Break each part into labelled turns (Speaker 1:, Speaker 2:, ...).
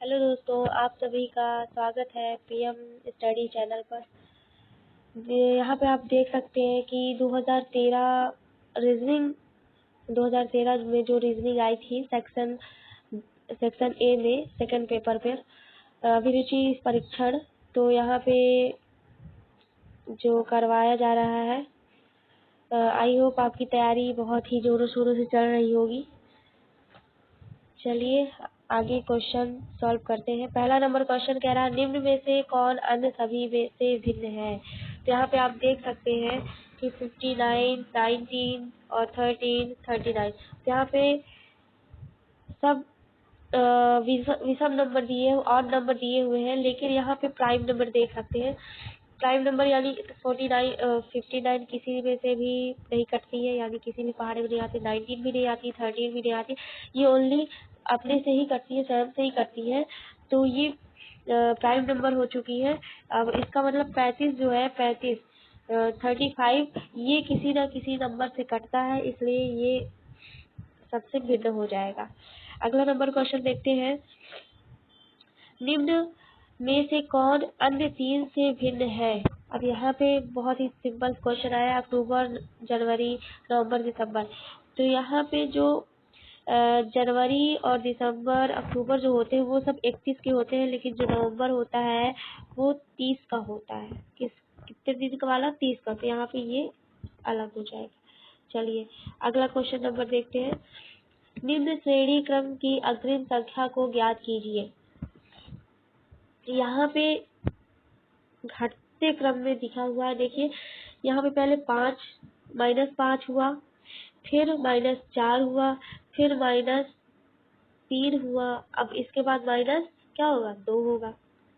Speaker 1: Hello दोस्तों, आप सभी का स्वागत है पीएम स्टडी चैनल पर। यहाँ पे आप देख सकते हैं कि 2013 में जो रीजनिंग आई थी सेक्शन ए में सेकंड पेपर पर अभिरुचि परीक्षण, तो यहाँ पे जो करवाया जा रहा है, आई होप आपकी तैयारी बहुत ही जोरों शोरों से चल रही होगी। चलिए आगे क्वेश्चन सॉल्व करते हैं। पहला नंबर क्वेश्चन कह रहा है निम्न में से कौन अन्य सभी में से भिन्न है। तो यहाँ पे आप देख सकते हैं कि 59, 19 और 13, 39। तो यहाँ पे सब विषम नंबर दिए, ऑड नंबर दिए हुए हैं, लेकिन यहाँ पे प्राइम नंबर देख सकते हैं। प्राइम नंबर यानी 59 किसी में से भी नहीं कटती है, यानी किसी भी पहाड़े में नहीं आती। 19 भी नहीं आती, 13 भी नहीं आती, ये ओनली अपने से ही कटती है, स्वयं से ही कटती है। तो ये प्राइम नंबर हो चुकी है। अब इसका मतलब 35 जो है, 35 35 ये किसी न किसी नंबर से कटता है, इसलिए ये सबसे भिन्न हो जाएगा। अगला नंबर क्वेश्चन देखते हैं। निम्न में से कौन अन्य 3 से भिन्न है। अब यहाँ पे बहुत ही सिंपल क्वेश्चन आया, अक्टूबर, जनवरी, नवंबर, दिसंबर। तो यहाँ पे जो जनवरी और दिसंबर, अक्टूबर जो होते हैं वो सब 31 के होते हैं, लेकिन जो नवंबर होता है वो 30 का होता है। कितने दिन का वाला? 30 का। तो यहाँ पे ये अलग हो जाएगा। चलिए अगला क्वेश्चन नंबर देखते हैं। निम्न श्रेणी क्रम की अग्रिम संख्या को ज्ञात कीजिए। यहाँ पे घटते क्रम में दिखा हुआ है। देखिए यहाँ पे पहले 5 -5 हुआ, फिर -4 हुआ, फिर -3 हुआ। अब इसके बाद माइनस क्या होगा? 2 होगा।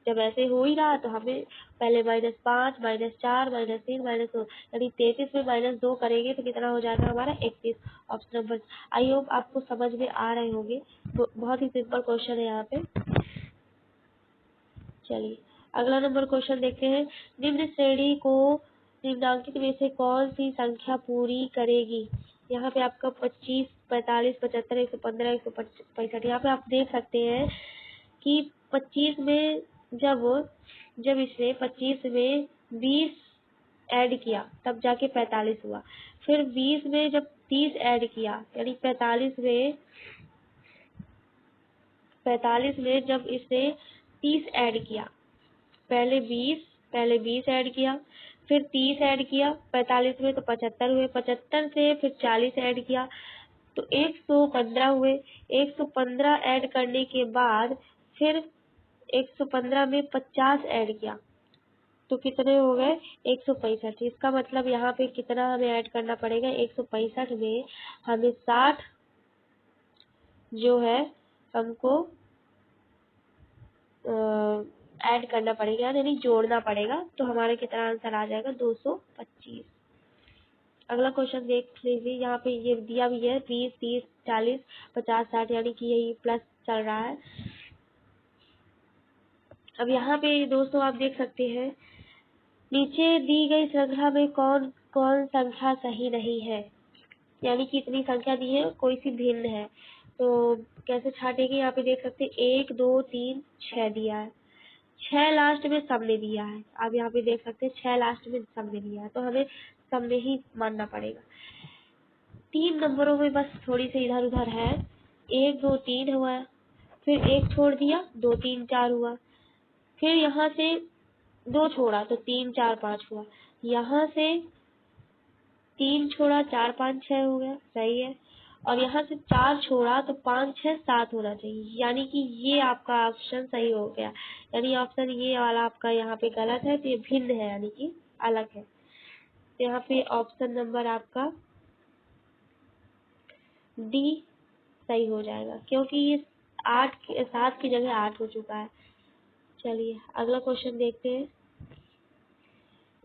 Speaker 1: जब ऐसे हो ही रहा तो हमें पहले -5, -4, -3, -2, यानी 33 में -2 करेंगे तो कितना हो जाएगा हमारा? 31। Option number. आई होप आपको समझ में आ रहे होंगे। बहुत ही सिंपल क्वेश्चन है यहाँ पे। चलिए अगला नंबर क्वेश्चन देखते हैं। निम्न श्रेणी को निम्नांकित में से कौन सी संख्या पूरी करेगी। यहाँ पे आपका 25, 45, 75, 115, 165। यहाँ पे आप देख सकते हैं कि 25 में जब इसने 25 में 20 ऐड किया तब जाके 45 हुआ। फिर 20 में जब 30 ऐड किया, यानी 45 में जब इसने 30 ऐड किया, पहले 20 ऐड किया, फिर 30 ऐड किया 45 में, तो 75 हुए। 75 से फिर 40 ऐड किया तो 115 हुए। 115 ऐड करने के बाद फिर 115 में 50 ऐड किया तो कितने हो गए? 165। इसका मतलब यहाँ पे कितना हमें ऐड करना पड़ेगा? 165 में हमें 60 जो है हमको ऐड करना पड़ेगा, यानी जोड़ना पड़ेगा। तो हमारे कितना आंसर आ जाएगा? 225। अगला क्वेश्चन देख लीजिए। यहाँ पे ये दिया भी है 20, 30, 40, 50, 60, यानी कि यही प्लस चल रहा है। अब यहाँ पे दोस्तों आप देख सकते हैं नीचे दी गई श्रृंखला में कौन कौन संख्या सही नहीं है, यानी कि इतनी संख्या दी है, कोई सी भिन्न है। तो कैसे छाटेंगे? यहाँ पे देख सकते हैं 1, 2, 3, 6 दिया है। 6 लास्ट में सब ने दिया है। आप यहाँ पे देख सकते हैं 6 लास्ट में सब ने दिया है, तो हमें सब ने ही मानना पड़ेगा। 3 नंबरों में बस थोड़ी सी इधर उधर है। 1, 2, 3 हुआ, फिर 1 छोड़ दिया, 2, 3, 4 हुआ, फिर यहाँ से 2 छोड़ा तो 3, 4, 5 हुआ, यहाँ से 3 छोड़ा, 4, 5, 6 हो गया, सही है। और यहाँ से 4 छोड़ा तो 5, 6, 7 होना चाहिए, यानी कि ये आपका ऑप्शन सही हो गया। यानी ऑप्शन ये वाला आपका यहाँ पे गलत है, तो ये भिन्न है, यानी कि अलग है। तो यहाँ पे ऑप्शन नंबर आपका डी सही हो जाएगा, क्योंकि ये 7 की जगह 8 हो चुका है। चलिए अगला क्वेश्चन देखते हैं।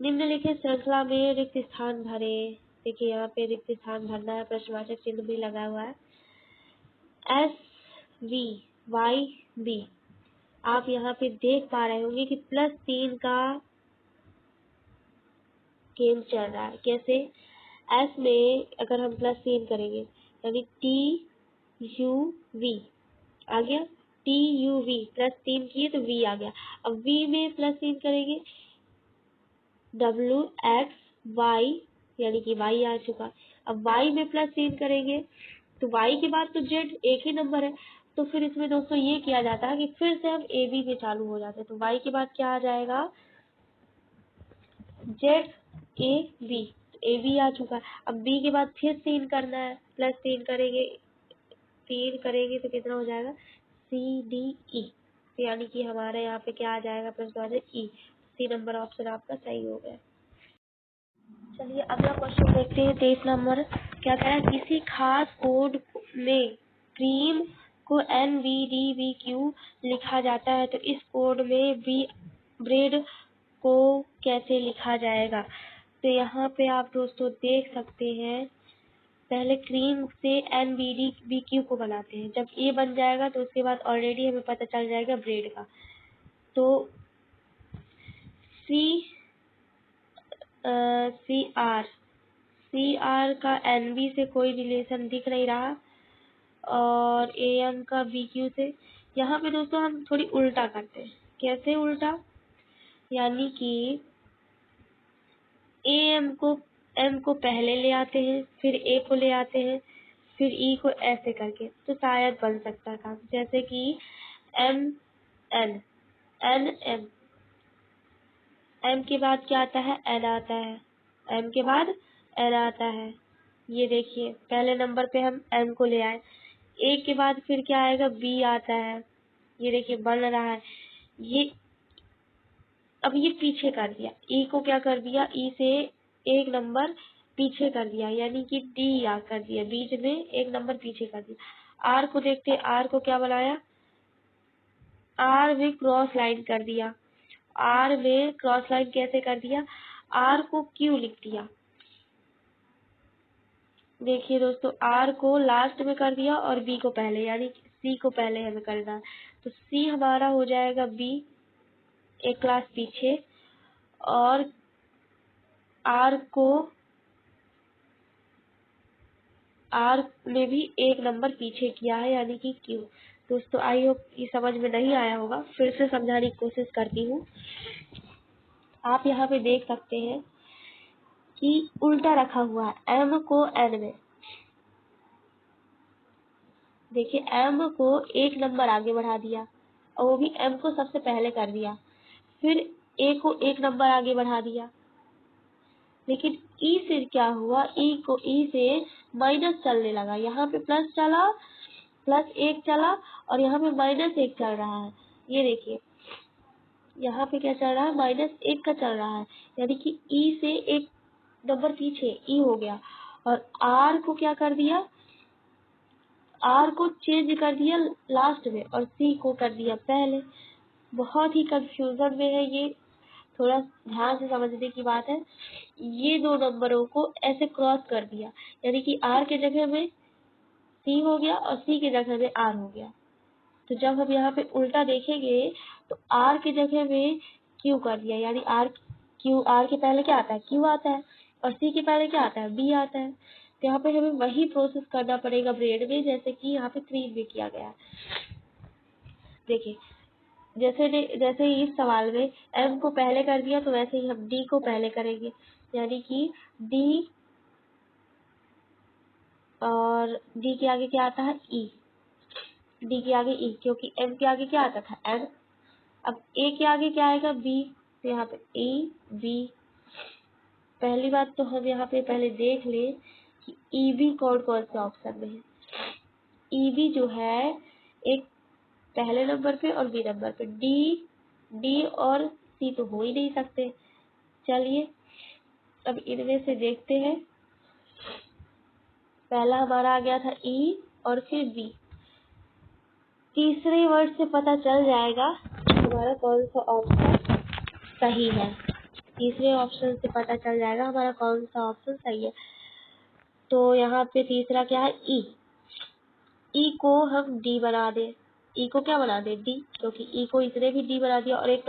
Speaker 1: निम्नलिखित श्रृंखला में रिक्त स्थान भरे। देखिए यहाँ पे रिक्त स्थान भरना है, प्रश्नवाचक चिन्ह भी लगा हुआ है। SVYB आप यहाँ पे देख पा रहे होंगे कि +3 का गेम चल रहा है। कैसे? S में अगर हम +3 करेंगे यानी TUV आ गया, TUV +3 किए तो V आ गया। अब V में +3 करेंगे WXY यानी कि Y आ चुका। अब Y में +3 करेंगे तो Y के बाद तो Z एक ही नंबर है, तो फिर इसमें दोस्तों ये किया जाता है कि फिर से हम AB में चालू हो जाते हैं। तो Y के बाद क्या आ जाएगा ZAB, AB आ चुका। अब B के बाद फिर 3 करना है, +3 करेंगे, 3 करेंगे तो कितना हो जाएगा CDE, यानी कि हमारे यहाँ पे क्या आ जाएगा प्लस के बाद E। सी नंबर ऑप्शन आपका सही हो गया। चलिए अगला क्वेश्चन देखते हैं 23 नंबर। क्या कह रहा है, किसी खास कोड में क्रीम को NBDBQ लिखा जाता है तो इस कोड में ब्रेड को कैसे लिखा जाएगा। तो यहाँ पे आप दोस्तों देख सकते हैं, पहले क्रीम से NBDBQ को बनाते हैं, जब ये बन जाएगा तो उसके बाद ऑलरेडी हमें पता चल जाएगा ब्रेड का। तो CR का NB से कोई रिलेशन दिख नहीं रहा और AM का BQ से। यहाँ पे दोस्तों हम थोड़ी उल्टा करते हैं। कैसे उल्टा, यानी कि M को पहले ले आते हैं, फिर A को ले आते हैं, फिर E को, ऐसे करके तो शायद बन सकता था। जैसे कि MN NM, M के बाद क्या आता है, N आता है, M के बाद N आता है। ये देखिए पहले नंबर पे हम M को ले आए, A के बाद फिर क्या आएगा, B आता है। ये देखिए बन रहा है ये। अब ये पीछे कर दिया, E को क्या कर दिया, E से एक नंबर पीछे कर दिया, यानी कि D आ कर दिया, बीच में एक नंबर पीछे कर दिया। R को देखते, R को क्या बनाया, R में क्रॉस लाइन कर दिया। R में क्रॉस लाइन कैसे कर दिया, R को Q लिख दिया। देखिए दोस्तों R को लास्ट में कर दिया और B को पहले, यानी C को पहले हमें करना है। तो C हमारा हो जाएगा B एक क्लास पीछे, और R में भी एक नंबर पीछे किया है, यानी कि Q। दोस्तों आई होप ये समझ में नहीं आया होगा, फिर से समझाने की कोशिश करती हूँ। आप यहाँ पे देख सकते हैं कि उल्टा रखा हुआ है, M को N में। देखिए M को एक नंबर आगे बढ़ा दिया और वो भी M को सबसे पहले कर दिया, फिर A को एक नंबर आगे बढ़ा दिया। लेकिन E से क्या हुआ, E से माइनस चलने लगा, यहाँ पे प्लस चला, +1 चला और यहाँ पे -1 चल रहा है। ये देखिए यहाँ पे क्या चल रहा है, -1 का चल रहा है, यानी कि E से एक नंबर पीछे E हो गया। और R को क्या कर दिया, R को चेंज कर दिया लास्ट में और C को कर दिया पहले। बहुत ही कंफ्यूजन में है ये, थोड़ा ध्यान से समझने की बात है। ये दो नंबरों को ऐसे क्रॉस कर दिया, यानी कि R के जगह में C हो गया और C के जगह में R हो गया। तो जब हम यहाँ पे उल्टा देखेंगे तो R की जगह में Q कर दिया, यानी R के पहले क्या आता है, Q आता है, और C के पहले क्या आता है, B आता है। तो यहाँ पे हमें वही प्रोसेस करना पड़ेगा ब्रेड में, जैसे कि यहाँ पे 3 में किया गया है। देखिए जैसे ही इस सवाल में M को पहले कर दिया, तो वैसे ही हम D को पहले करेंगे, यानी कि D, और D के आगे क्या आता है, E। D के आगे E, क्योंकि M के आगे क्या आता था, N। अब A के आगे क्या आएगा, B, तो यहाँ पे E B। पहली बात तो हम यहाँ पे पहले देख ले कि EB कौन कौन से ऑप्शन में है। EB जो है एक पहले नंबर पे और B नंबर पे, D और C तो हो ही नहीं सकते। चलिए अब इनमें से देखते हैं। पहला हमारा आ गया था E और फिर B। तीसरे वर्ड से पता चल जाएगा कि हमारा कौन सा ऑप्शन सही है। तीसरे ऑप्शन से पता चल जाएगा हमारा कौन सा ऑप्शन सही है। तो यहाँ पे तीसरा क्या है, E को हम D बना दे। E को क्या बना दे, D, क्योंकि E को इसने भी D बना दिया और एक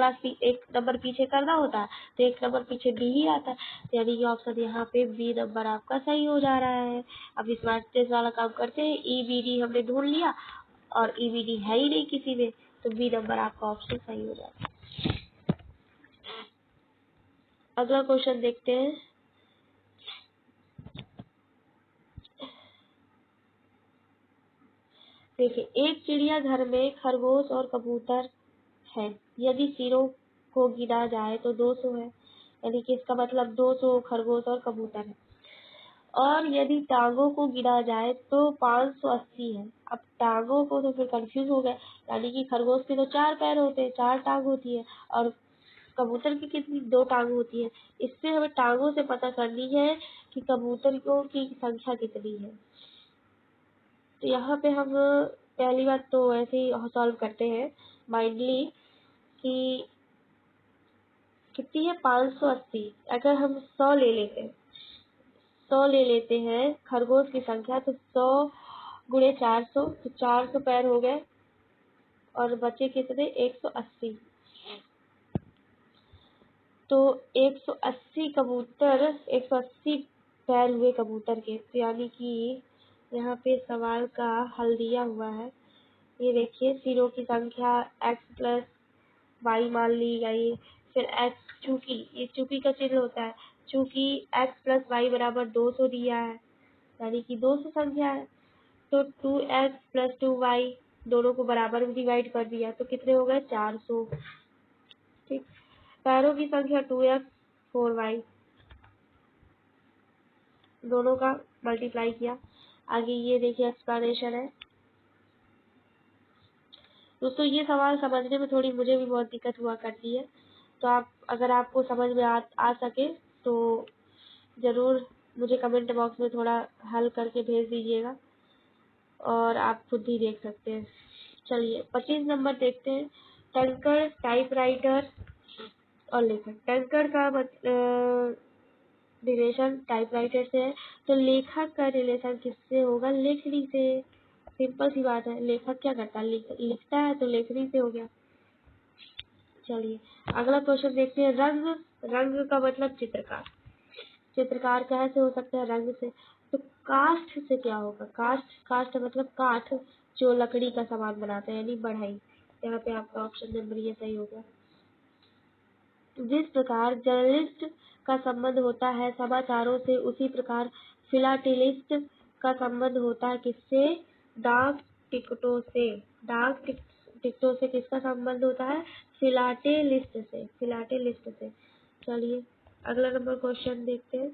Speaker 1: नंबर पीछे करना होता है तो एक नंबर पीछे D ही आता है, यानी कि ऑप्शन यहाँ पे B नंबर आपका सही हो जा रहा है। अब स्मार्ट टेस्ट वाला काम करते हैं। EBD हमने ढूंढ लिया और EBD है ही नहीं किसी में, तो बी नंबर आपका ऑप्शन सही हो जाएगा। अगला क्वेश्चन देखते हैं। देखिए, एक चिड़ियाघर में खरगोश और कबूतर है। यदि सिरों को गिना जाए तो 200 है, यानी कि इसका मतलब 200 खरगोश और कबूतर है। और यदि टांगों को गिना जाए तो 580 है। अब टांगों को तो फिर कंफ्यूज हो गए, यानी कि खरगोश के तो 4 पैर होते हैं, 4 टांग होती है, और कबूतर की कितनी 2 टांग होती है। इससे हमें टांगों से पता करनी है कि कबूतर की संख्या कितनी है। तो यहाँ पे हम पहली बात तो ऐसे ही सॉल्व करते हैं माइंडली कि कितनी है 580। अगर हम 100 ले लेते हैं, 100 ले लेते हैं खरगोश की संख्या, तो 100 गुणे 400, तो 400 पैर हो गए और बचे कितने 180। तो 180 कबूतर, 180 पैर हुए कबूतर के, तो यानी कि यहाँ पे सवाल का हल दिया हुआ है। ये देखिए, सिरों की संख्या x प्लस वाई मान ली गई, फिर x चूंकि ये चूंकि का चिन्ह होता है, चूंकि x प्लस वाई बराबर 200 दिया है, यानी कि 200 संख्या है, तो 2x प्लस 2y दोनों को बराबर में डिवाइड कर दिया, तो कितने हो गए 400। ठीक, पैरों की संख्या 2x 4y, दोनों का मल्टीप्लाई किया। आगे ये देखिए एक्सप्लेनेशन है। दोस्तों, ये सवाल समझने में थोड़ी मुझे भी बहुत दिक्कत हुआ करती है, तो आप अगर आपको समझ में आ सके तो ज़रूर मुझे कमेंट बॉक्स में थोड़ा हल करके भेज दीजिएगा, और आप खुद ही देख सकते हैं। चलिए 25 नंबर देखते हैं। टैंकर, टाइपराइटर और लेखक। टैंकर का रिलेशन टाइपराइटर से है, तो लेखक का रिलेशन किससे होगा, लेखनी से। सिंपल सी बात है, लेखक क्या करता है, लिखता है, तो लेखनी से हो गया। चलिए अगला क्वेश्चन देखते हैं। रंग, रंग का मतलब चित्रकार। चित्रकार कैसे हो सकता है, रंग से। तो काष्ठ से क्या होगा, काष्ठ, काष्ठ मतलब काठ, जो लकड़ी का सामान बनाते हैं, यानी बढ़ई। यहाँ पे आपका ऑप्शन नंबर ये सही होगा। जिस प्रकार जर्नलिस्ट का संबंध होता है समाचारों से, उसी प्रकार फिलाटेलिस्ट का संबंध होता है किससे, डाक टिकटों से। टिकटों से किसका संबंध होता है, फिलाटेलिस्ट से, फिलाटेलिस्ट से। चलिए अगला नंबर क्वेश्चन देखते हैं।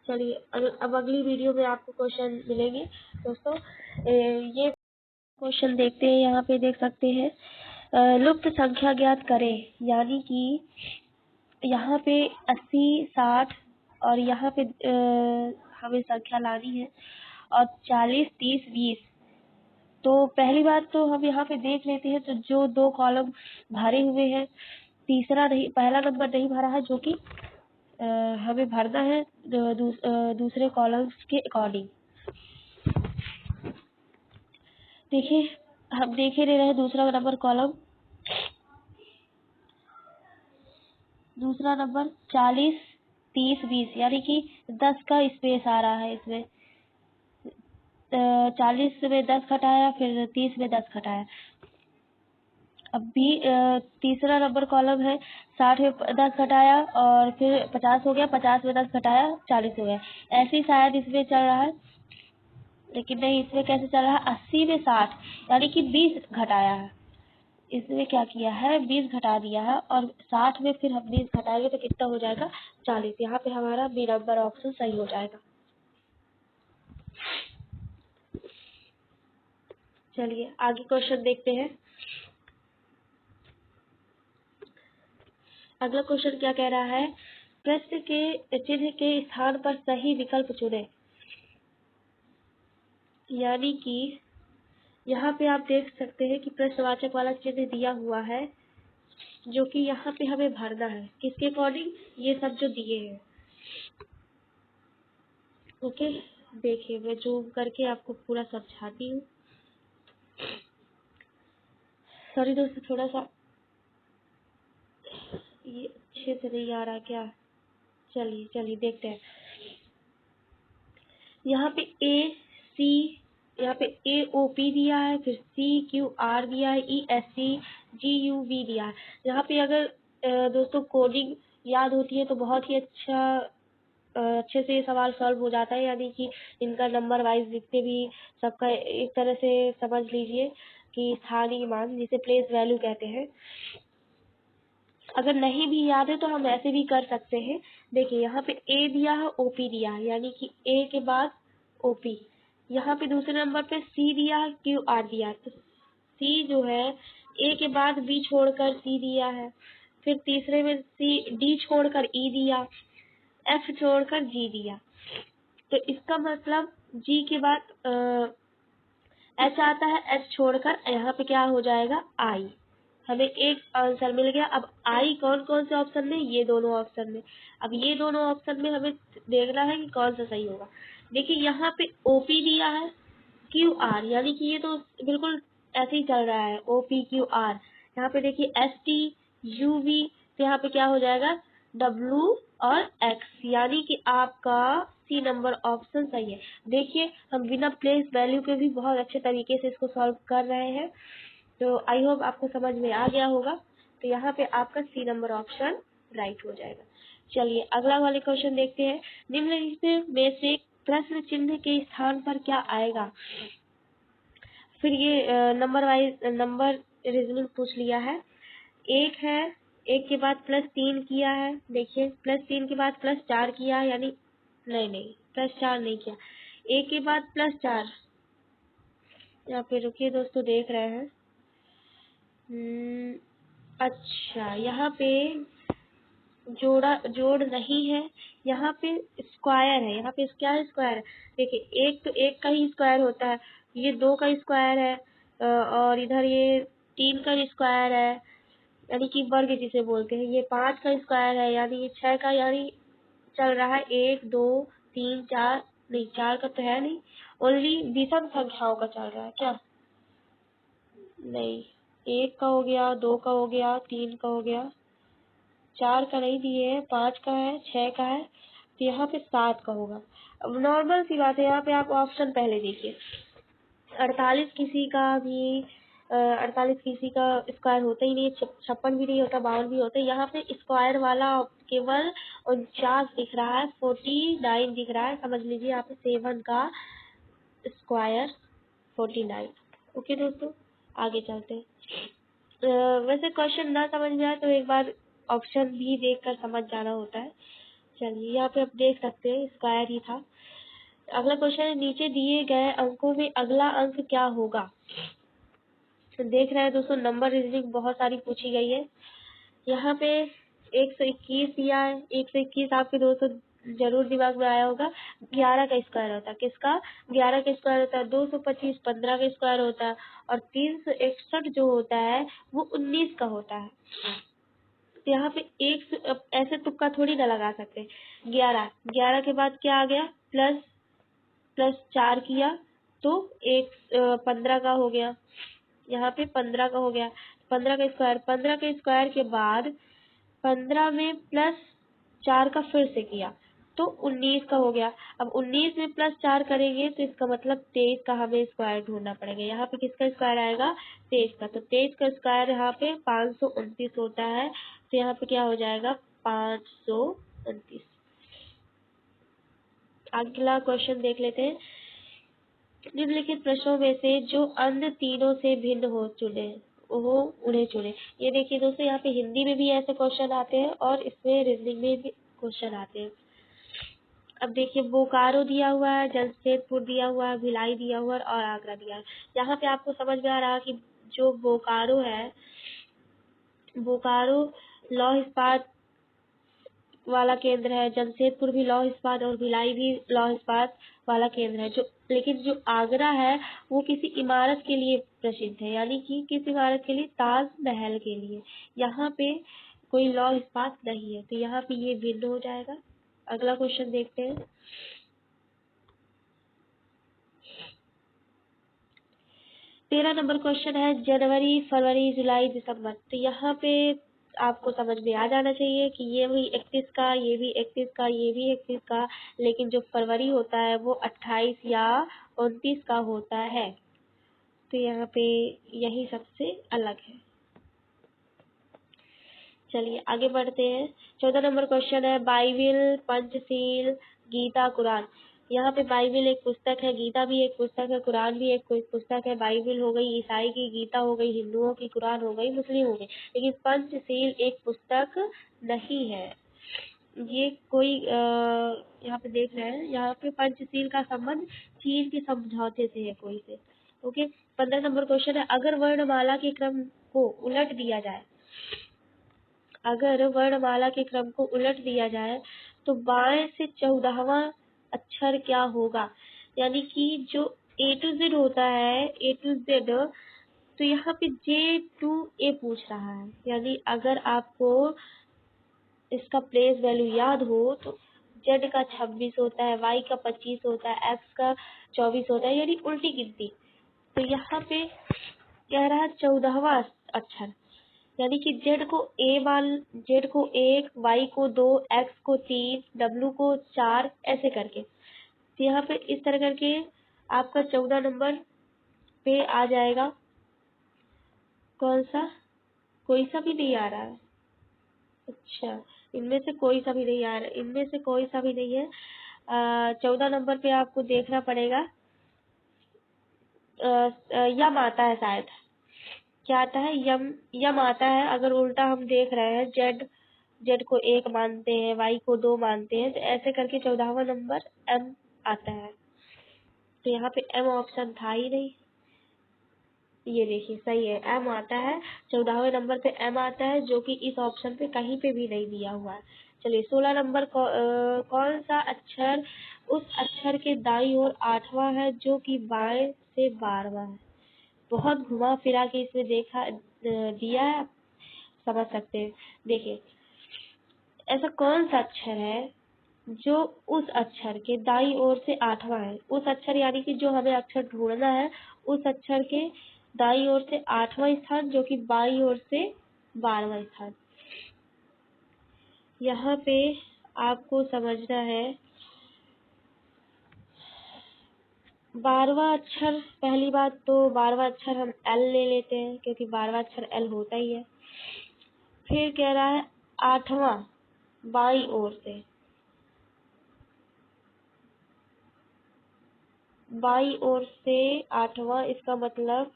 Speaker 1: चलिए अब अगली वीडियो में आपको क्वेश्चन मिलेंगे दोस्तों। ये क्वेश्चन देखते हैं। यहाँ पे देख सकते हैं, लुप्त संख्या ज्ञात करें, यानी कि यहाँ पे 80, 60 और यहाँ पे हमें संख्या लानी है, और 40, 30, 20। तो पहली बात तो हम यहाँ पे देख लेते हैं, तो जो 2 कॉलम भरे हुए हैं, तीसरा नहीं, पहला नंबर नहीं भरा है, जो कि हमें भरना है दूसरे कॉलम्स के अकॉर्डिंग। देखिए हम देख ही रहे हैं दूसरा नंबर कॉलम, दूसरा नंबर 40, 30, 20, यानी कि 10 का स्पेस आ रहा है इसमें। 40 में 10 घटाया, फिर 30 में 10 घटाया। अब भी तीसरा नंबर कॉलम है, 60 में 10 घटाया और फिर 50 हो गया, 50 में 10 घटाया 40 हो गया। ऐसे ही शायद इसमें चल रहा है, लेकिन नहीं, इसमें कैसे चल रहा है, 80 में 60, यानी कि 20 घटाया है। इसमें क्या किया है, 20 घटा दिया है, और 60 में फिर हम 20 घटाएंगे तो कितना हो जाएगा 40। यहाँ पे हमारा बी नंबर ऑप्शन सही हो जाएगा। चलिए आगे क्वेश्चन देखते हैं। अगला क्वेश्चन क्या कह रहा है, प्रश्न के चिन्ह के स्थान पर सही विकल्प चुनें। यानी कि यहाँ पे आप देख सकते हैं कि प्रश्नवाचक वाला चिन्ह दिया हुआ है, जो कि यहाँ पे हमें भरना है किसके अकॉर्डिंग, ये सब जो दिए हैं। ओके, देखिए मैं जूम करके आपको पूरा समझाती हूँ। सॉरी दोस्तों, थोड़ा सा ये अच्छे से नहीं आ रहा क्या। चलिए देखते हैं। यहाँ पे A, C, यहाँ पे AOP दिया है, फिर CQR दिया है, ESCGUV दिया है। यहाँ पे अगर दोस्तों कोडिंग याद होती है तो बहुत ही अच्छे से ये सवाल सॉल्व हो जाता है, यानी कि इनका नंबर वाइज जितने भी सबका एक तरह से समझ लीजिए कि स्थानीय मान जिसे प्लेस वैल्यू कहते हैं। अगर नहीं भी याद है तो हम ऐसे भी कर सकते हैं। देखिए यहाँ पे A दिया है, OP दिया है, यानी कि A के बाद OP। यहाँ पे दूसरे नंबर पे C दिया है, QR दिया है, तो C जो है A के बाद B छोड़कर C दिया है, फिर तीसरे में D छोड़कर E दिया, F छोड़कर G दिया। तो इसका मतलब G के बाद H आता है, H छोड़कर यहाँ पे क्या हो जाएगा I। हमें एक आंसर मिल गया। अब I कौन कौन से ऑप्शन में, ये दोनों ऑप्शन में। अब ये दोनों ऑप्शन में हमें देखना है कि कौन सा सही होगा। देखिए यहाँ पे OP दिया है, QR, यानी कि ये तो बिल्कुल ऐसे ही चल रहा है, OPQR। यहाँ पे देखिए STUV, तो यहाँ पे क्या हो जाएगा W और X, यानी कि आपका C नंबर ऑप्शन सही है। देखिए हम बिना प्लेस वैल्यू के भी बहुत अच्छे तरीके से इसको सॉल्व कर रहे हैं, तो आई होप आपको समझ में आ गया होगा। तो यहाँ पे आपका C नंबर ऑप्शन राइट हो जाएगा। चलिए अगला वाले क्वेश्चन देखते हैं। निम्नलिखित में से प्रश्न चिन्ह के स्थान पर क्या आएगा। फिर ये नंबर वाइज नंबर रीजनिंग पूछ लिया है। एक है, एक के बाद +3 किया है। देखिए +3 के बाद +4 किया है, यानी नहीं +4 नहीं किया। एक के बाद +4, यहाँ पे रुकिए दोस्तों देख रहे हैं। अच्छा यहाँ पे जोड़ नहीं है, यहाँ पे स्क्वायर है। यहाँ पे क्या है, स्क्वायर है। देखिए एक तो एक का ही स्क्वायर होता है, ये 2 का स्क्वायर है, और इधर ये 3 का स्क्वायर है, यानी कि वर्ग जिसे बोलते हैं। ये 5 का स्क्वायर है, यानी ये 6 का, यानी चल रहा है 1 2 3 4, नहीं 4 का तो है नहीं, ओनली विषम संख्याओं का चल रहा है क्या, नहीं 1 का हो गया, 2 का हो गया, 3 का हो गया, 4 का नहीं दिए है, 5 का है, 6 का है, तो यहाँ पे 7 का होगा। अब नॉर्मल सी बात है, यहाँ पे आप ऑप्शन पहले देखिए। 48 किसी का भी 48 किसी का स्क्वायर होता ही नहीं, 56 भी नहीं होता, 52 भी होता है। यहाँ पे स्क्वायर वाला केवल 49 दिख रहा है, 49 दिख रहा है। समझ लीजिए यहाँ पे 7 का स्क्वायर 49। ओके दोस्तों आगे चलते हैं। वैसे क्वेश्चन ना समझ में आए तो एक बार ऑप्शन भी देखकर समझ जाना होता है। चलिए यहाँ पे आप देख सकते हैं स्क्वायर ही था। अगला क्वेश्चन है, नीचे दिए गए अंकों में अगला अंक क्या होगा। तो देख रहे हैं दोस्तों नंबर रीजनिंग बहुत सारी पूछी गई है। यहाँ पे 121 दिया है। 121 आपके दोस्तों जरूर दिमाग में आया होगा, 11 का स्क्वायर होता है। किसका, 11 का स्क्वायर होता है। 225 15 का स्क्वायर होता है, और 361 जो होता है वो 19 का होता है। तो यहाँ पे एक ऐसे तुक्का थोड़ी ना लगा सकते। 11 के बाद क्या आ गया, +4 किया तो 15 का हो गया। यहाँ पे 15 का हो गया, 15 का स्क्वायर, 15 के स्क्वायर के बाद 15 में +4 का फिर से किया तो 19 का हो गया। अब 19 में +4 करेंगे तो इसका मतलब 23 का हमें स्क्वायर ढूंढना पड़ेगा। यहाँ पे किसका स्क्वायर आएगा, 23 का। तो 23 का स्क्वायर यहाँ पे 529 होता है, तो यहाँ पे क्या हो जाएगा 529। अगला क्वेश्चन देख लेते हैं। निम्नलिखित प्रश्नों में से जो अन्य तीनों से भिन्न हो चुने वो उन्हें चुने। ये देखिए दोस्तों यहाँ पे हिंदी में भी ऐसे क्वेश्चन आते हैं और इसमें रीजनिंग में भी क्वेश्चन आते हैं। अब देखिए बोकारो दिया हुआ है, जमशेदपुर दिया हुआ है, भिलाई दिया हुआ है और आगरा दिया है। यहाँ पे आपको समझ में आ रहा है कि जो बोकारो है, बोकारो लौह इस्पात वाला केंद्र है, जमशेदपुर भी लौह इस्पात और भिलाई भी लौह इस्पात वाला केंद्र है। लेकिन जो आगरा है वो किसी इमारत के लिए प्रसिद्ध है, यानी कि किस इमारत के लिए, ताजमहल के लिए। यहाँ पे कोई लौह इस्पात नहीं है, तो यहाँ पे ये भिन्न हो जाएगा। अगला क्वेश्चन देखते हैं। 13 नंबर क्वेश्चन है, जनवरी फरवरी जुलाई दिसंबर। तो यहाँ पे आपको समझ में आ जाना चाहिए कि ये भी 31 का, ये भी 31 का, ये भी 31 का, लेकिन जो फरवरी होता है वो 28 या 29 का होता है। तो यहाँ पे यही सबसे अलग है। चलिए आगे बढ़ते हैं। 14 नंबर क्वेश्चन है, बाइबिल, पंचशील, गीता, कुरान। यहाँ पे बाइबिल एक पुस्तक है, गीता भी एक पुस्तक है, कुरान भी एक पुस्तक है। बाइबिल हो गई ईसाई की, गीता हो गई हिंदुओं की, कुरान हो गई मुस्लिम हो गई। लेकिन पंचशील एक पुस्तक नहीं है। ये कोई यहाँ पे देख रहे हैं, यहाँ पे पंचशील का संबंध चीन के समझौते से है कोई से। ओके। 15 नंबर क्वेश्चन है, अगर वर्णमाला के क्रम को उलट दिया जाए, अगर वर्णमाला के क्रम को उलट दिया जाए तो बाएं से 14वां अक्षर क्या होगा। यानी कि जो A to Z होता है, A to Z, तो यहाँ पे J to A पूछ रहा है। यानी अगर आपको इसका प्लेस वैल्यू याद हो तो Z का 26 होता है, Y का 25 होता है, X का 24 होता है, यानी उल्टी गिनती। तो यहाँ पे कह रहा है 14वां अक्षर, यानी कि Z को Z को 1, Y को 2, X को 3, W को 4, ऐसे करके। तो यहाँ पे इस तरह करके आपका 14 नंबर पे आ जाएगा। कौन सा? कोई सा भी नहीं आ रहा है। अच्छा, इनमें से कोई सा भी नहीं आ रहा है, इनमें से कोई सा भी नहीं है। 14 नंबर पे आपको देखना पड़ेगा। यम आता है शायद। क्या आता है? यम आता है। अगर उल्टा हम देख रहे हैं, जेड को 1 मानते हैं, वाई को 2 मानते हैं, तो ऐसे करके 14वां नंबर एम आता है। तो यहाँ पे एम ऑप्शन था ही नहीं। ये देखिए सही है, एम आता है। 14वें नंबर पे एम आता है, जो कि इस ऑप्शन पे कहीं पे भी नहीं दिया हुआ है। चलिए 16 नंबर कौन सा अक्षर उस अक्षर के दाईं ओर 8वां है जो कि बाएं से 12वां है। बहुत घुमा फिरा के इसमें दिया है, समझ सकते हैं। देखिए ऐसा कौन सा अक्षर है जो उस अक्षर के दाईं ओर से 8वां है। उस अक्षर यानी कि जो हमें अक्षर ढूंढना है, उस अक्षर के दाईं ओर से 8वां स्थान, जो कि बाईं ओर से 12वां स्थान। यहाँ पे आपको समझना है 12वां अक्षर। पहली बात तो 12वां अक्षर हम एल ले लेते हैं, क्योंकि 12वां अक्षर एल होता ही है। फिर कह रहा है 8वां बाईं ओर से, बाईं ओर से 8वां, इसका मतलब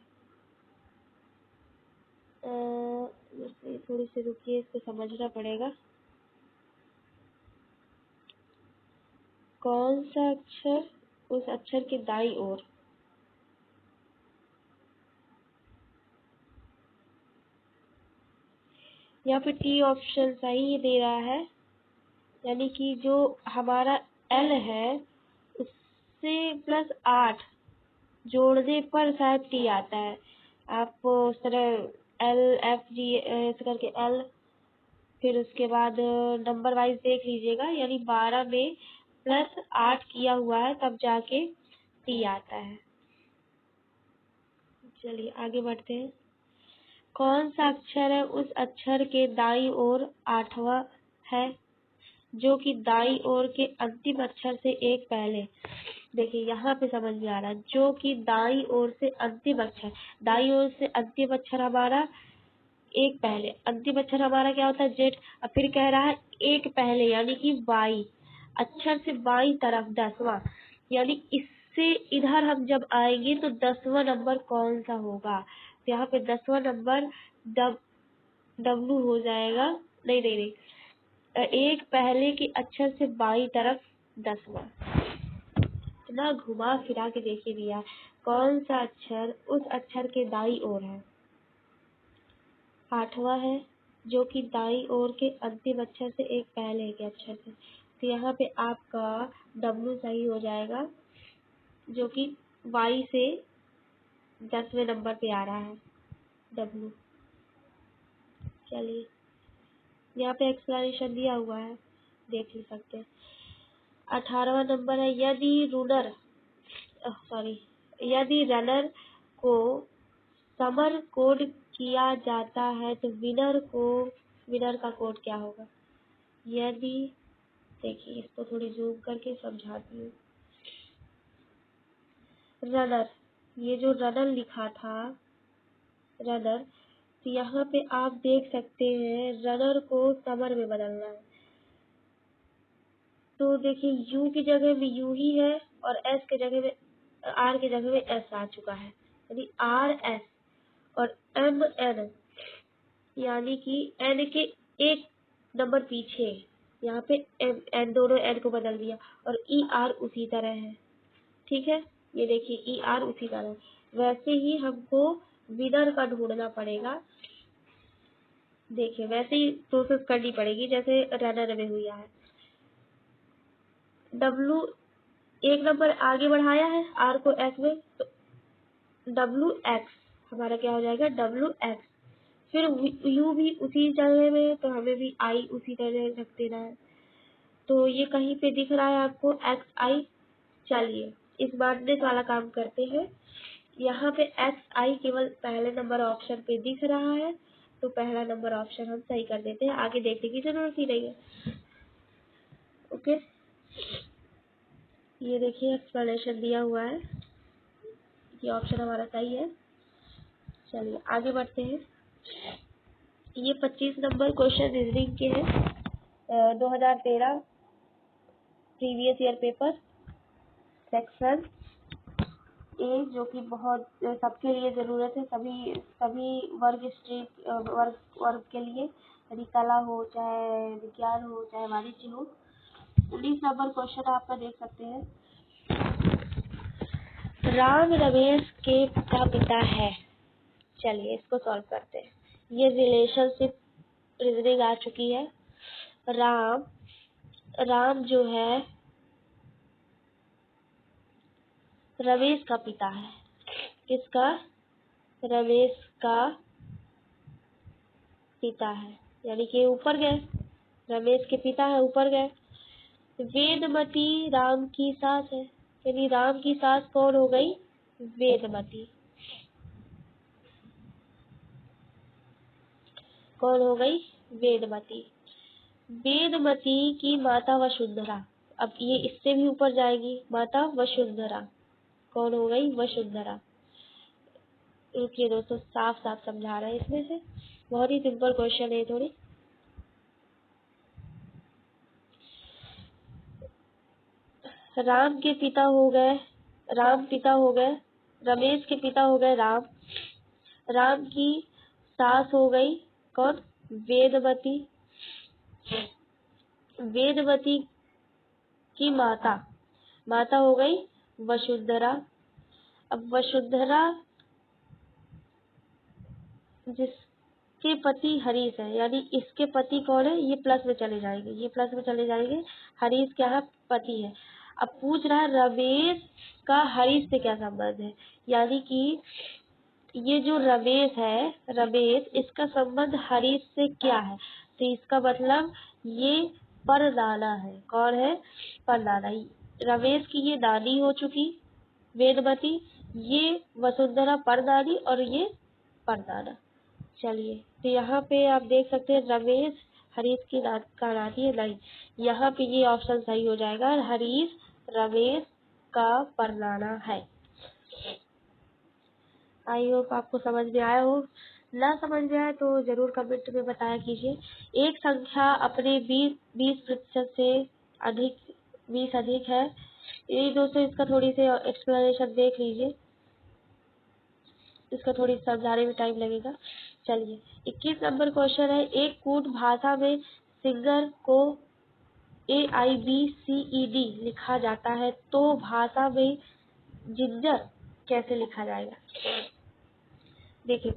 Speaker 1: थोड़ी सी रुकिए, इसको समझना पड़ेगा। कौन सा अक्षर उस अक्षर के दाईं ओर, यहाँ पे टी ऑप्शन सही दे रहा है। यानी कि जो हमारा एल है उससे +8 जोड़ने पर शायद टी आता है। आप उस तरह एल एफ जी ऐसे करके एल, फिर उसके बाद नंबर वाइज देख लीजिएगा, यानी 12 में +8 किया हुआ है तब जाके टी आता है। चलिए आगे बढ़ते हैं। कौन सा अक्षर है उस अक्षर के दाईं ओर 8वां है जो कि दाईं ओर के अंतिम अक्षर से एक पहले। देखिए यहाँ पे समझ में आ रहा है, जो कि दाईं ओर से अंतिम अक्षर, दाईं ओर से अंतिम अक्षर हमारा एक पहले, अंतिम अक्षर हमारा क्या होता है? जेड। अब फिर कह रहा है एक पहले, यानी कि बाई अक्षर से बाई तरफ 10वां, यानी इससे इधर हम जब आएंगे तो 10वां नंबर कौन सा होगा। तो यहाँ पे 10वां नंबर डब्लू हो जाएगा। नहीं नहीं नहीं, एक पहले के अक्षर से बाई तरफ 10वां। इतना घुमा फिरा के देखिए दिया, कौन सा अक्षर उस अक्षर के दाईं ओर है। 8वां है, जो कि दाईं ओर के अंतिम अक्षर से एक पहले के अक्षर से। तो यहाँ पे आपका W सही हो जाएगा, जो कि Y से 10वें नंबर पे आ रहा है W। चलिए यहाँ पे एक्सप्लेनेशन दिया हुआ है, देख ले सकते हैं। 18वां नंबर है, यदि रनर को समर कोड किया जाता है तो विनर को विनर का कोड क्या होगा। यदि देखिए इसको थोड़ी जूम करके समझाती हूँ। रनर, ये जो रनर लिखा था रनर, तो यहाँ पे आप देख सकते हैं रनर को समर में बदलना है। तो देखिए यू की जगह में यू ही है और एस के जगह में आर के जगह में एस आ चुका है, यानी आर एस और एम एन, यानी कि एन के एक नंबर पीछे यहाँ पे एम एन, दोनों एन को बदल दिया और ई आर उसी तरह है। ठीक है, ये देखिए ई आर उसी तरह। वैसे ही हमको विनर का ढूंढना पड़ेगा। देखिए वैसे ही प्रोसेस करनी पड़ेगी जैसे रनर में हुआ है। डब्लू एक नंबर आगे बढ़ाया है आर को एस में, तो डब्लू एक्स हमारा क्या हो जाएगा, डब्लू एक्स। फिर यू भी उसी जगह में, तो हमें भी आई उसी तरह रख देना है। तो ये कहीं पे दिख रहा है आपको एक्स आई। चलिए इस माइनस वाला काम करते हैं। यहाँ पे एक्स आई केवल पहले नंबर ऑप्शन पे दिख रहा है, तो पहला नंबर ऑप्शन हम सही कर देते हैं, आगे देखने की जरूरत ही नहीं है। ओके, ये देखिए एक्सप्लेनेशन दिया हुआ है, ये ऑप्शन हमारा सही है। चलिए आगे बढ़ते हैं। ये 25 नंबर क्वेश्चन रीजनिंग के हैं, 2013 previous year paper, section A, जो कि बहुत सबके लिए जरूरत है, सभी सभी वर्ग स्ट्रीम वर्ग के लिए, यदि कला हो चाहे विज्ञान हो चाहे वाणिज्य हो। 19 नंबर क्वेश्चन आपका देख सकते हैं। राम रमेश का पिता है। चलिए इसको सॉल्व करते हैं। ये रिलेशनशिप रीजनिंग आ चुकी है। राम जो है रमेश का पिता है। किसका, रमेश का पिता है, यानी कि ऊपर गए, रमेश के पिता है ऊपर गए। वेदमती राम की सास है, यानी राम की सास कौन हो गई, वेदमती। कौन हो गई, वेदमती। वेदमती की माता वसुंधरा, अब ये इससे भी ऊपर जाएगी, माता वसुंधरा कौन हो गई, वसुंधरा। रुकिए दोस्तों साफ साफ समझा रहे हैं इसमें से, बहुत ही सिंपल क्वेश्चन है थोड़ी। राम के पिता हो गए, राम पिता हो गए, रमेश के पिता हो गए राम। राम की सास हो गई कौन, वेदवती। वेदवती की माता हो गई वसुंधरा। अब वसुंधरा जिसके पति हरीश है, यानी इसके पति कौन है, ये प्लस में चले जाएंगे, ये प्लस में चले जाएंगे, हरीश क्या है, पति है। अब पूछ रहा है रमेश का हरीश से क्या संबंध है, यानी कि ये जो रमेश है, रमेश इसका संबंध हरीश से क्या है, तो इसका मतलब ये परदादा है। कौन है, परदादा। रमेश की ये दादी हो चुकी वेदवती, ये वसुंधरा परदादी और ये परदादा। चलिए तो यहाँ पे आप देख सकते हैं रमेश हरीश की का नाती है, नहीं, यहाँ पे ये ऑप्शन सही हो जाएगा, हरीश रमेश का परनाना है। आई होप आपको समझ में आया हो, ना समझ में आए तो जरूर कमेंट में बताया कीजिए। एक संख्या अपने 20% से अधिक 20 अधिक है, ये दोस्तों इसका थोड़ी सी एक्सप्लेनेशन देख लीजिए, इसका थोड़ी समझाने में टाइम लगेगा। चलिए 21 नंबर क्वेश्चन है, एक कूट भाषा में सिंगर को AIBCED लिखा जाता है, तो भाषा में जिंजर कैसे लिखा जाएगा। देखिए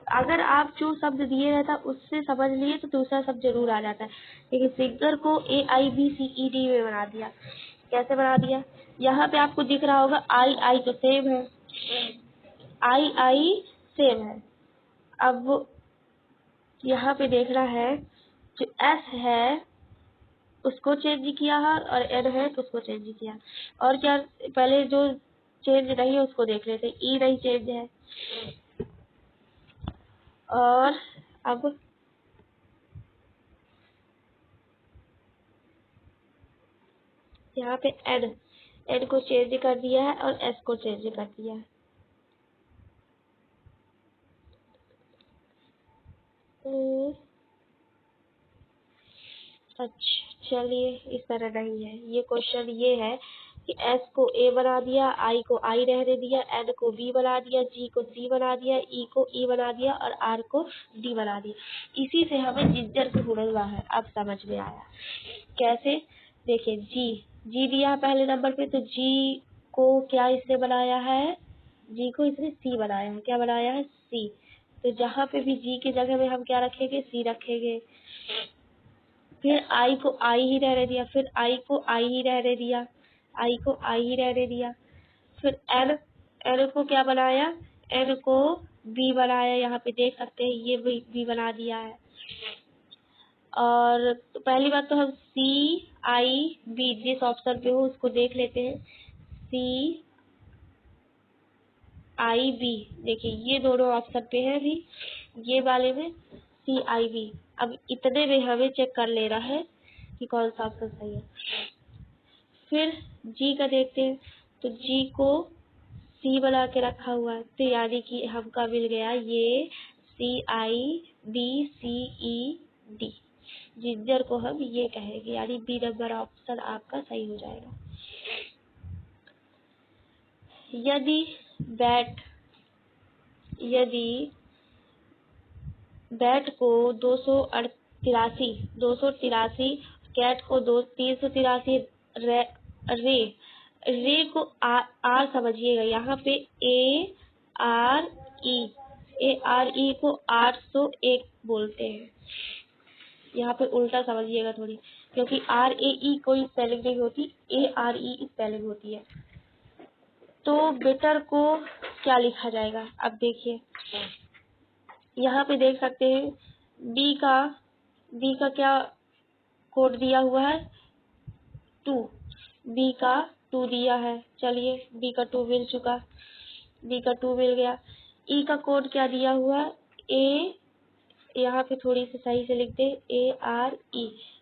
Speaker 1: अगर आप जो शब्द दिए रहता उससे समझ लिए तो दूसरा शब्द जरूर आ जाता है, लेकिन सिंगर को AIBCED में बना दिया। कैसे बना दिया, यहाँ पे आपको दिख रहा होगा आई तो सेम है, आई सेम है। अब यहाँ पे देख रहा है जो S है उसको चेंज किया है और N है तो उसको चेंज किया, और क्या पहले जो चेंज नहीं है उसको देख लेते, ई नहीं चेंज है। और अब यहाँ पे एन, एन को चेंज कर दिया है और एस को चेंज कर दिया है। अच्छा चलिए, इस तरह नहीं है ये क्वेश्चन। ये है कि एस को ए बना दिया, आई को आई रहने दिया, एन को बी बना दिया, जी को सी बना दिया, ई को ई बना दिया और आर को डी बना दिया। इसी से हमें जिंजर से ढूंढना है। अब समझ में आया कैसे। देखिए जी, जी दिया है पहले नंबर पे, तो जी को क्या इसने बनाया है, जी को इसने सी बनाया है। क्या बनाया है, सी। तो जहाँ पे भी जी की जगह में हम क्या रखेंगे, सी रखेंगे। फिर आई को आई ही रहने दिया, फिर आई को आई ही रहने दिया, आई को आई ही रहने दिया। फिर एन, एन को क्या बनाया, एन को बी बनाया। यहाँ पे देख सकते हैं ये बी बना दिया है। और तो पहली बात तो हम सी आई बी जिस ऑप्शन पे हो उसको देख लेते हैं। सी आई बी, देखिए ये दोनों ऑप्शन पे है भी, ये वाले में सी आई बी। अब इतने में हमें चेक कर लेना है कि कौन सा ऑप्शन सही है। फिर जी का देखते हैं, तो जी को सी बना के रखा हुआ है, तो यानी कि हमका मिल गया ये C I B C E D. Ginger को हम ये कहेंगे, यानी बी नंबर ऑप्शन आपका सही हो जाएगा। यदि बैट को 283, कैट को 383, रे को आर समझिएगा। यहाँ पे ए आर ई को 801 बोलते हैं। यहाँ पे उल्टा समझिएगा थोड़ी, क्योंकि RAE कोई स्पेलिंग नहीं होती, ARE स्पेलिंग होती है। तो बेटर को क्या लिखा जाएगा, अब देखिए यहाँ पे देख सकते हैं बी का क्या कोड दिया हुआ है, 2। बी का 2 दिया है। चलिए बी का 2 मिल चुका, बी का 2 मिल गया। ई का कोड क्या दिया हुआ है, ए, यहाँ पे थोड़ी सी सही से लिख दे,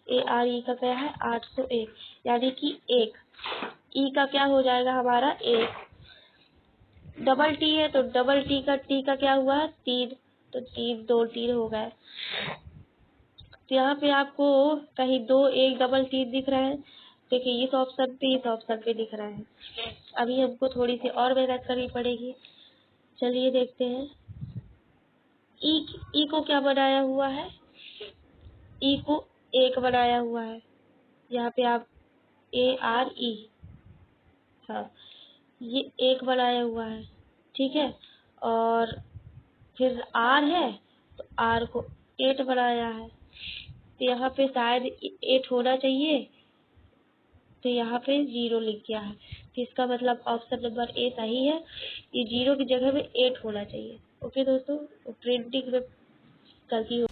Speaker 1: ARE का क्या है 801, यानी कि 1। ई का क्या हो जाएगा हमारा 1। डबल टी है तो डबल टी का क्या हुआ है 3, तो 3 2 3 हो गए। तो यहाँ पे आपको कहीं 2 1 डबल टी दिख रहा है, देखिए इस ऑप्शन पे दिख रहा है। अभी हमको थोड़ी सी और मेहनत करनी पड़ेगी। चलिए देखते हैं ई को क्या बनाया हुआ है, ई को 1 बनाया हुआ है। यहाँ पे आप ARE, हाँ ये 1 बनाया हुआ है, ठीक है। और फिर आर है तो आर को 8 बनाया है, तो यहाँ पे शायद 8 होना चाहिए, तो यहाँ पे 0 लिख गया है। तो इसका मतलब ऑप्शन नंबर ए सही है, ये 0 की जगह में 8 होना चाहिए। ओके दोस्तों, प्रिंटिंग में गलती हो